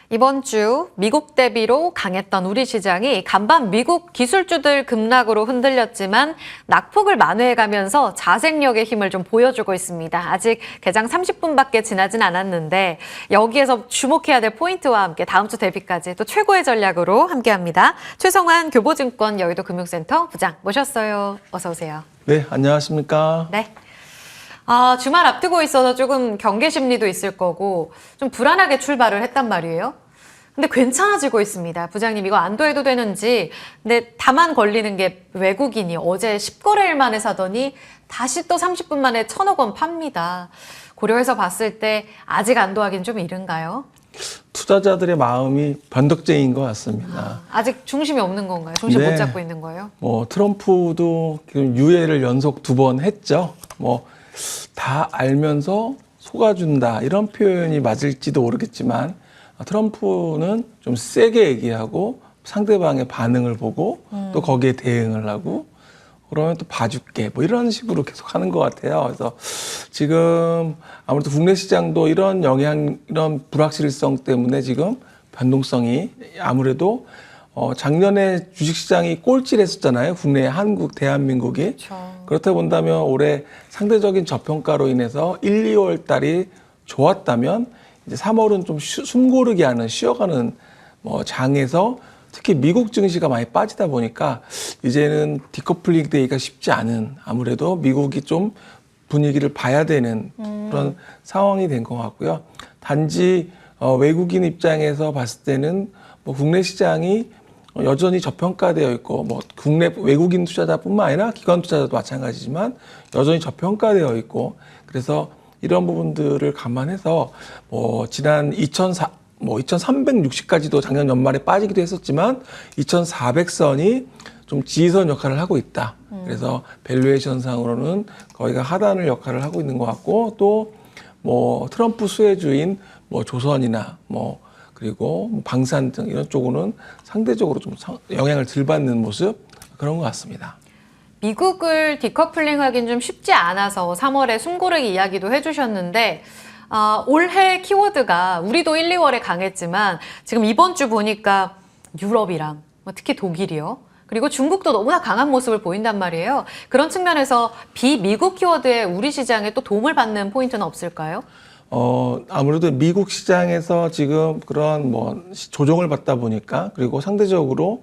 이번 주 미국 대비로 강했던 우리 시장이 간밤 미국 기술주들 급락으로 흔들렸지만 낙폭을 만회해가면서 자생력의 힘을 좀 보여주고 있습니다. 아직 개장 30분밖에 지나진 않았는데 여기에서 주목해야 될 포인트와 함께 다음 주 대비까지 또 최고의 전략으로 함께합니다. 최성환 교보증권 여의도금융센터 부장 모셨어요. 어서 오세요. 네, 안녕하십니까? 네. 주말 앞두고 있어서 조금 경계 심리도 있을 거고 좀 불안하게 출발을 했단 말이에요. 근데 괜찮아지고 있습니다. 부장님 이거 안도해도 되는지. 근데 다만 걸리는 게 외국인이 어제 10거래일 만에 사더니 다시 또 30분 만에 1,000억 원 팝니다. 고려해서 봤을 때 아직 안도하긴 좀 이른가요? 투자자들의 마음이 변덕쟁이인 것 같습니다. 아직 중심이 없는 건가요? 중심 네. 못 잡고 있는 거예요? 트럼프도 유예를 연속 2번 했죠. 다 알면서 속아준다 이런 표현이 맞을지도 모르겠지만 트럼프는 좀 세게 얘기하고 상대방의 반응을 보고 또 거기에 대응을 하고 그러면 또 봐줄게 이런 식으로 계속 하는 것 같아요. 그래서 지금 아무래도 국내 시장도 이런 이런 불확실성 때문에 지금 변동성이 아무래도 작년에 주식시장이 꼴찌를 했었잖아요. 국내 한국, 대한민국이. 그렇죠. 그렇다 본다면 올해 상대적인 저평가로 인해서 1, 2월 달이 좋았다면 이제 3월은 좀 숨고르게 하는 쉬어가는 장에서 특히 미국 증시가 많이 빠지다 보니까 이제는 디커플링 되기가 쉽지 않은 아무래도 미국이 좀 분위기를 봐야 되는 그런 상황이 된 것 같고요. 단지 외국인 입장에서 봤을 때는 국내 시장이 여전히 저평가되어 있고 국내 외국인 투자자뿐만 아니라 기관 투자자도 마찬가지지만 여전히 저평가되어 있고 그래서 이런 부분들을 감안해서 지난 2360까지도 작년 연말에 빠지기도 했었지만 2400선이 좀 지지선 역할을 하고 있다. 그래서 밸류에이션 상으로는 거기가 하단을 역할을 하고 있는 것 같고 또 트럼프 수혜주인 조선이나 그리고 방산 등 이런 쪽으로는 상대적으로 좀 영향을 덜 받는 모습 그런 것 같습니다. 미국을 디커플링 하긴 좀 쉽지 않아서 3월에 숨고르기 이야기도 해주셨는데 올해 키워드가 우리도 1, 2월에 강했지만 지금 이번 주 보니까 유럽이랑 특히 독일이요. 그리고 중국도 너무나 강한 모습을 보인단 말이에요. 그런 측면에서 비미국 키워드에 우리 시장에 또 도움을 받는 포인트는 없을까요? 아무래도 미국 시장에서 지금 그런 조정을 받다 보니까 그리고 상대적으로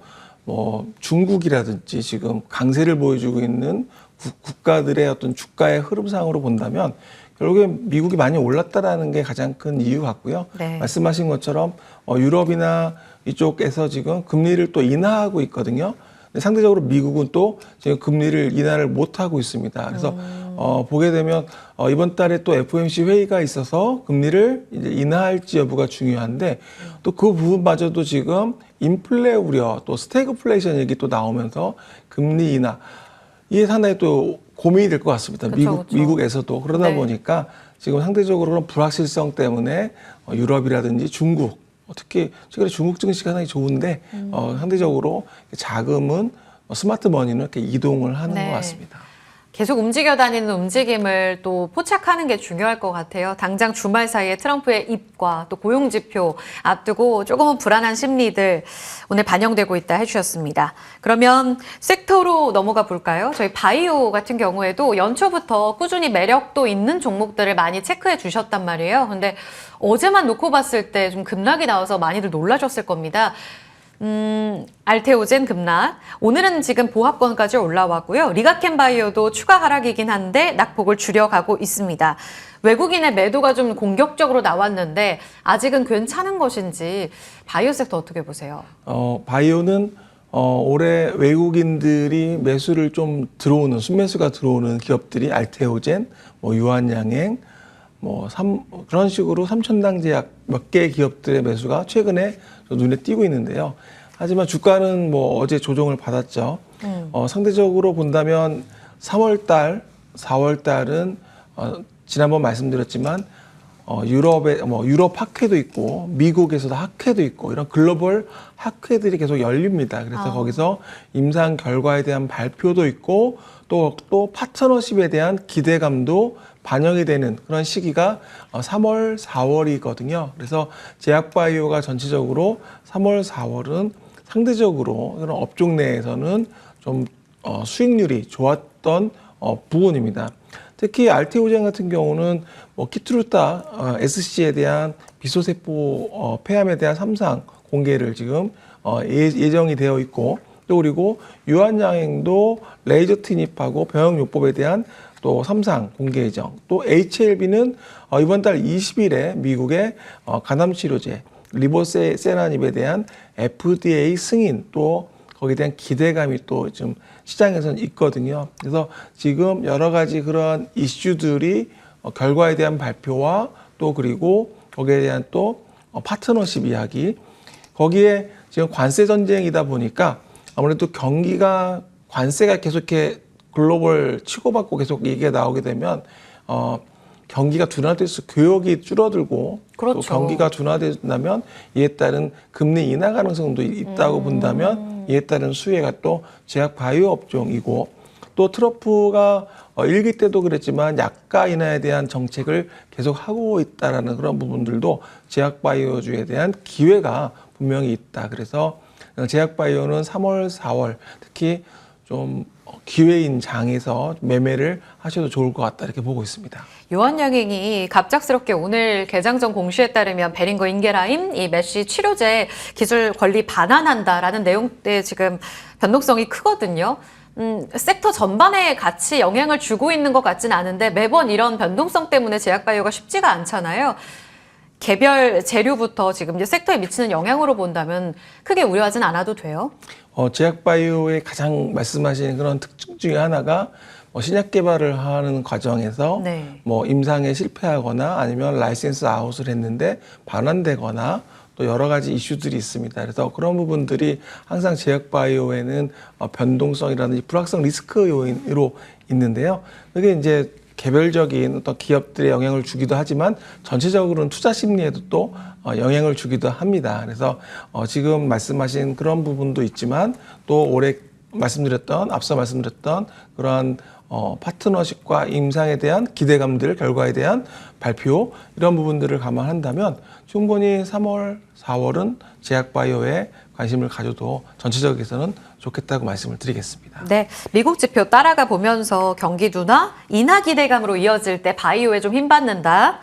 중국이라든지 지금 강세를 보여주고 있는 국가들의 어떤 주가의 흐름상으로 본다면 결국에 미국이 많이 올랐다라는 게 가장 큰 이유 같고요. 네. 말씀하신 것처럼 유럽이나 이쪽에서 지금 금리를 또 인하하고 있거든요. 근데 상대적으로 미국은 또 지금 금리를 인하를 못 하고 있습니다. 그래서 보게 되면 이번 달에 또 FOMC 회의가 있어서 금리를 이제 인하할지 여부가 중요한데 또 그 부분마저도 지금 인플레 우려 또 스태그플레이션 얘기 또 나오면서 금리 인하 이게 상당히 또 고민이 될 것 같습니다. 그쵸. 미국에서도 그러다 네. 보니까 지금 상대적으로는 불확실성 때문에 유럽이라든지 중국 특히 최근에 중국 증시가 상당히 좋은데 상대적으로 자금은 스마트 머니는 이렇게 이동을 하는 네. 것 같습니다. 계속 움직여 다니는 움직임을 또 포착하는 게 중요할 것 같아요. 당장 주말 사이에 트럼프의 입과 또 고용지표 앞두고 조금은 불안한 심리들 오늘 반영되고 있다 해주셨습니다. 그러면 섹터로 넘어가 볼까요? 저희 바이오 같은 경우에도 연초부터 꾸준히 매력도 있는 종목들을 많이 체크해 주셨단 말이에요. 근데 어제만 놓고 봤을 때 좀 급락이 나와서 많이들 놀라셨을 겁니다. 알테오젠 급락. 오늘은 지금 보합권까지 올라왔고요. 리가켄 바이오도 추가 하락이긴 한데 낙폭을 줄여가고 있습니다. 외국인의 매도가 좀 공격적으로 나왔는데 아직은 괜찮은 것인지 바이오 섹터 어떻게 보세요? 바이오는 올해 외국인들이 매수를 좀 들어오는 순매수가 들어오는 기업들이 알테오젠, 유한양행, 그런 식으로 삼천당 제약 몇 개의 기업들의 매수가 최근에 눈에 띄고 있는데요. 하지만 주가는 어제 조정을 받았죠. 상대적으로 본다면 3월달, 4월달은 지난번 말씀드렸지만 유럽 학회도 있고 미국에서도 학회도 있고 이런 글로벌 학회들이 계속 열립니다. 그래서 거기서 임상 결과에 대한 발표도 있고 또 파트너십에 대한 기대감도 반영이 되는 그런 시기가 3월, 4월이거든요. 그래서 제약바이오가 전체적으로 3월, 4월은 상대적으로 그런 업종 내에서는 좀 수익률이 좋았던 부분입니다. 특히 RTO젠 같은 경우는 뭐 키트루타 SC에 대한 비소세포 폐암에 대한 3상 공개를 지금 예정이 되어 있고, 또 그리고 유한양행도 레이저 트닙하고 병역요법에 대한 또 3상 공개 예정, 또 HLB는 이번 달 20일에 미국의 간암치료제 리보세라닙에 대한 FDA 승인, 또 거기에 대한 기대감이 또 좀 시장에서는 있거든요. 그래서 지금 여러 가지 그런 이슈들이 결과에 대한 발표와 또 그리고 거기에 대한 또 파트너십 이야기, 거기에 지금 관세 전쟁이다 보니까 아무래도 경기가 관세가 계속 이렇게 글로벌 치고받고 계속 얘기가 나오게 되면 경기가 둔화될수록 교역이 줄어들고, 그렇죠. 또 경기가 둔화된다면 이에 따른 금리 인하 가능성도 있다고 본다면 이에 따른 수혜가 또 제약 바이오 업종이고, 또 트럼프가 일기 때도 그랬지만 약가 인하에 대한 정책을 계속 하고 있다라는 그런 부분들도 제약 바이오주에 대한 기회가 분명히 있다. 그래서 제약 바이오는 3월, 4월 특히 좀 기회인 장에서 매매를 하셔도 좋을 것 같다, 이렇게 보고 있습니다. 유한양행이 갑작스럽게 오늘 개장 전 공시에 따르면 베링거 인게라임 이 메시 치료제 기술 권리 반환한다라는 내용대 지금 변동성이 크거든요. 섹터 전반에 같이 영향을 주고 있는 것 같지는 않은데 매번 이런 변동성 때문에 제약바이오가 쉽지가 않잖아요. 개별 재료부터 지금 이제 섹터에 미치는 영향으로 본다면 크게 우려하진 않아도 돼요? 제약바이오의 가장 말씀하신 그런 특징 중에 하나가 신약 개발을 하는 과정에서 네. 뭐 임상에 실패하거나 아니면 라이센스 아웃을 했는데 반환되거나 또 여러 가지 이슈들이 있습니다. 그래서 그런 부분들이 항상 제약바이오에는 변동성이라든지 불확성 리스크 요인으로 있는데요. 그게 이제 개별적인 어떤 기업들의 영향을 주기도 하지만 전체적으로는 투자 심리에도 또 영향을 주기도 합니다. 그래서 지금 말씀하신 그런 부분도 있지만 또 올해 앞서 말씀드렸던 그러한 파트너십과 임상에 대한 기대감들, 결과에 대한 발표, 이런 부분들을 감안한다면 충분히 3월, 4월은 제약바이오에 관심을 가져도 전체적에서는 좋겠다고 말씀을 드리겠습니다. 네, 미국 지표 따라가 보면서 경기 둔화, 인하 기대감으로 이어질 때 바이오에 좀 힘받는다.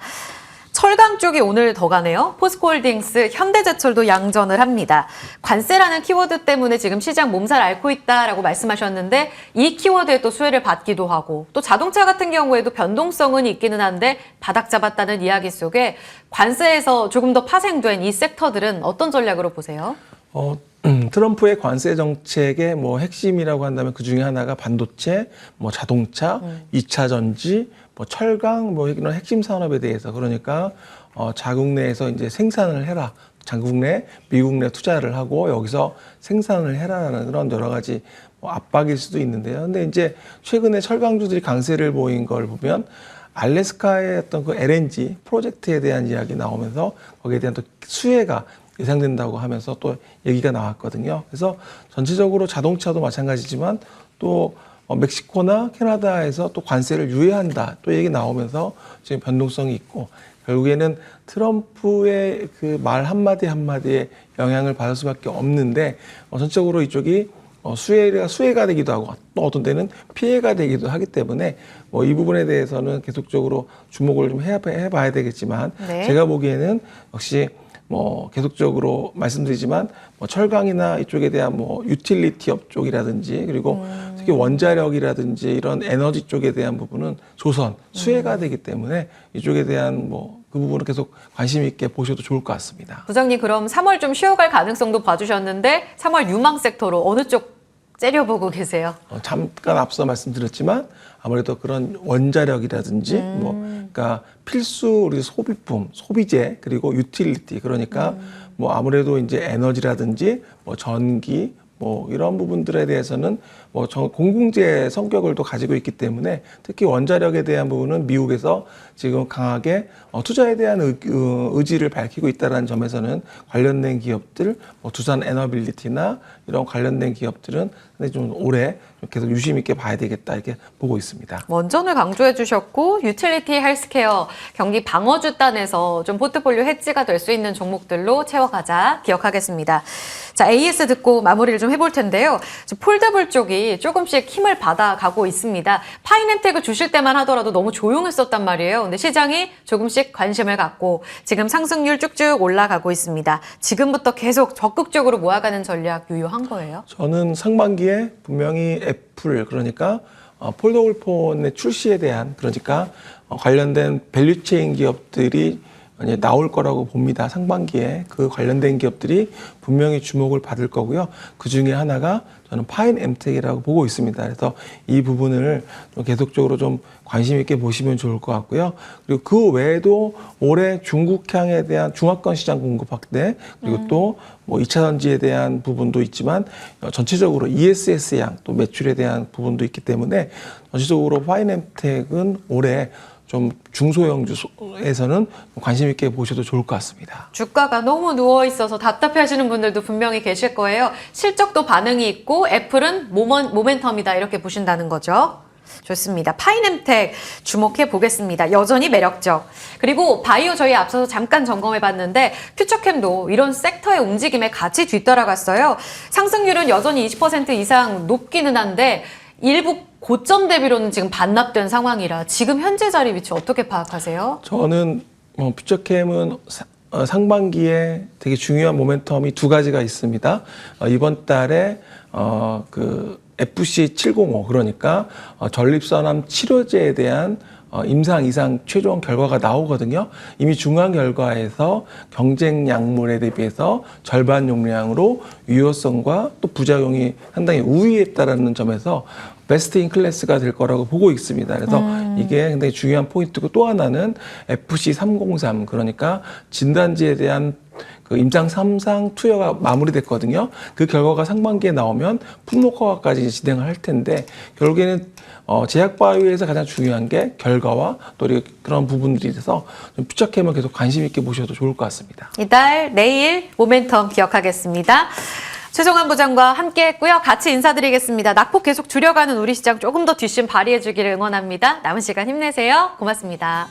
철강 쪽이 오늘 더 가네요. 포스코홀딩스, 현대제철도 양전을 합니다. 관세라는 키워드 때문에 지금 시장 몸살 앓고 있다라고 말씀하셨는데 이 키워드에 또 수혜를 받기도 하고, 또 자동차 같은 경우에도 변동성은 있기는 한데 바닥 잡았다는 이야기 속에 관세에서 조금 더 파생된 이 섹터들은 어떤 전략으로 보세요? 트럼프의 관세 정책의 뭐 핵심이라고 한다면 그 중에 하나가 반도체, 뭐 자동차, 2차 전지, 뭐 철강, 뭐 이런 핵심 산업에 대해서, 그러니까 자국 내에서 이제 생산을 해라, 자국 내, 미국 내 투자를 하고 여기서 생산을 해라라는 그런 여러 가지 뭐 압박일 수도 있는데요. 근데 이제 최근에 철강주들이 강세를 보인 걸 보면 알래스카의 어떤 그 LNG 프로젝트에 대한 이야기 나오면서 거기에 대한 또 수혜가 예상된다고 하면서 또 얘기가 나왔거든요. 그래서 전체적으로 자동차도 마찬가지지만 또 멕시코나 캐나다에서 또 관세를 유예한다, 또 얘기 나오면서 지금 변동성이 있고, 결국에는 트럼프의 그 말 한마디 한마디에 영향을 받을 수밖에 없는데 전체적으로 이쪽이 수혜가 되기도 하고 또 어떤 때는 피해가 되기도 하기 때문에 뭐 이 부분에 대해서는 계속적으로 주목을 좀 해봐야 되겠지만, 네. 제가 보기에는 역시 뭐 계속적으로 말씀드리지만 뭐 철강이나 이쪽에 대한 뭐 유틸리티 업 쪽이라든지 그리고 특히 원자력이라든지 이런 에너지 쪽에 대한 부분은 조선 수혜가 되기 때문에 이쪽에 대한 뭐 그 부분을 계속 관심 있게 보셔도 좋을 것 같습니다. 부장님, 그럼 3월 좀 쉬어갈 가능성도 봐주셨는데 3월 유망 섹터로 어느 쪽 째려보고 계세요? 잠깐 앞서 말씀드렸지만 아무래도 그런 원자력이라든지 뭐 그러니까 필수 우리 소비품, 소비재, 그리고 유틸리티, 그러니까 뭐 아무래도 이제 에너지라든지 뭐 전기 뭐 이런 부분들에 대해서는 뭐 공공재 성격을 또 가지고 있기 때문에 특히 원자력에 대한 부분은 미국에서 지금 강하게 투자에 대한 의지를 밝히고 있다는 점에서는 관련된 기업들, 뭐 두산 에너빌리티나 이런 관련된 기업들은 근데 좀 올해 계속 유심 있게 봐야 되겠다 이렇게 보고 있습니다. 원전을 강조해 주셨고 유틸리티 헬스케어 경기 방어주단에서 좀 포트폴리오 해지가 될 수 있는 종목들로 채워가자 기억하겠습니다. 자, AS 듣고 마무리를 좀 해볼 텐데요. 폴더블 쪽이 조금씩 힘을 받아가고 있습니다. 파이낸텍을 주실 때만 하더라도 너무 조용했었단 말이에요. 근데 시장이 조금씩 관심을 갖고 지금 상승률 쭉쭉 올라가고 있습니다. 지금부터 계속 적극적으로 모아가는 전략 유효한 거예요? 저는 상반기에 분명히 애플 그러니까 폴더블 폰의 출시에 대한 그러니까 관련된 밸류체인 기업들이 이제 나올 거라고 봅니다. 상반기에 그 관련된 기업들이 분명히 주목을 받을 거고요. 그 중에 하나가 저는 파인엠텍이라고 보고 있습니다. 그래서 이 부분을 좀 계속적으로 좀 관심 있게 보시면 좋을 것 같고요. 그리고 그 외에도 올해 중국향에 대한 중화권 시장 공급 확대 그리고 또 뭐 2차 전지에 대한 부분도 있지만 전체적으로 ESS양 또 매출에 대한 부분도 있기 때문에 전체적으로 파인엠텍은 올해 좀 중소형주에서는 관심 있게 보셔도 좋을 것 같습니다. 주가가 너무 누워 있어서 답답해 하시는 분들도 분명히 계실 거예요. 실적도 반응이 있고 애플은 모멘텀이다 이렇게 보신다는 거죠. 좋습니다. 파이nem텍 주목해 보겠습니다. 여전히 매력적. 그리고 바이오 저희 앞서서 잠깐 점검해 봤는데 퓨처캠도 이런 섹터의 움직임에 같이 뒤따라갔어요. 상승률은 여전히 20% 이상 높기는 한데 일부 고점 대비로는 지금 반납된 상황이라 지금 현재 자리 위치 어떻게 파악하세요? 저는 퓨처캠은 상반기에 되게 중요한 모멘텀이 두 가지가 있습니다. 이번 달에 그 FC705 그러니까 전립선암 치료제에 대한 임상 이상 최종 결과가 나오거든요. 이미 중간 결과에서 경쟁 약물에 대비해서 절반 용량으로 유효성과 또 부작용이 상당히 우위했다라는 점에서 베스트 인 클래스가 될 거라고 보고 있습니다. 그래서 이게 굉장히 중요한 포인트고 또 하나는 FC303 그러니까 진단지에 대한 그 임상 3상 투여가 마무리됐거든요. 그 결과가 상반기에 나오면 품목화까지 진행을 할 텐데 결국에는 제약바이오에서 가장 중요한 게 결과와 또 그런 부분들이 있어서 퓨처캠을 계속 관심 있게 보셔도 좋을 것 같습니다. 이달 내일 모멘텀 기억하겠습니다. 최종환 부장과 함께 했고요. 같이 인사드리겠습니다. 낙폭 계속 줄여가는 우리 시장 조금 더 뒷심 발휘해 주기를 응원합니다. 남은 시간 힘내세요. 고맙습니다.